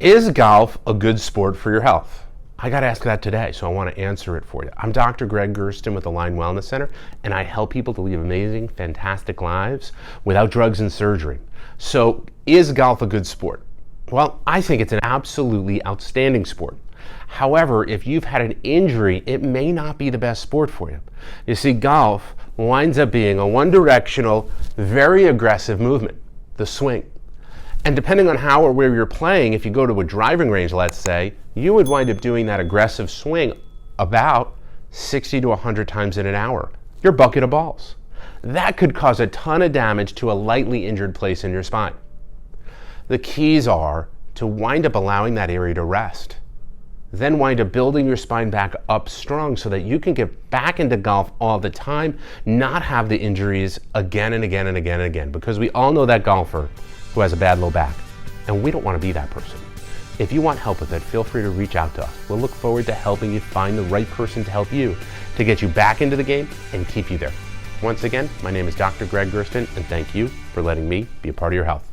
Is golf a good sport for your health? I got asked that today, so I want to answer it for you. I'm Dr. Gregg Gerstin with Align Wellness Center, and I help people to live amazing, fantastic lives without drugs and surgery. So, is golf a good sport? Well, I think it's an absolutely outstanding sport. However, if you've had an injury, it may not be the best sport for you. You see, golf winds up being a one-directional, very aggressive movement, the swing. And depending on how or where you're playing, if you go to a driving range, let's say, you would wind up doing that aggressive swing about 60 to 100 times in an hour. Your bucket of balls. That could cause a ton of damage to a lightly injured place in your spine. The keys are to wind up allowing that area to rest. Then wind up building your spine back up strong so that you can get back into golf all the time, not have the injuries again and again and again and again. Because we all know that golfer who has a bad low back, and we don't want to be that person. If you want help with it, feel free to reach out to us. We'll look forward to helping you find the right person to help you to get you back into the game and keep you there. Once again, my name is Dr. Gregg Gerstin, and thank you for letting me be a part of your health.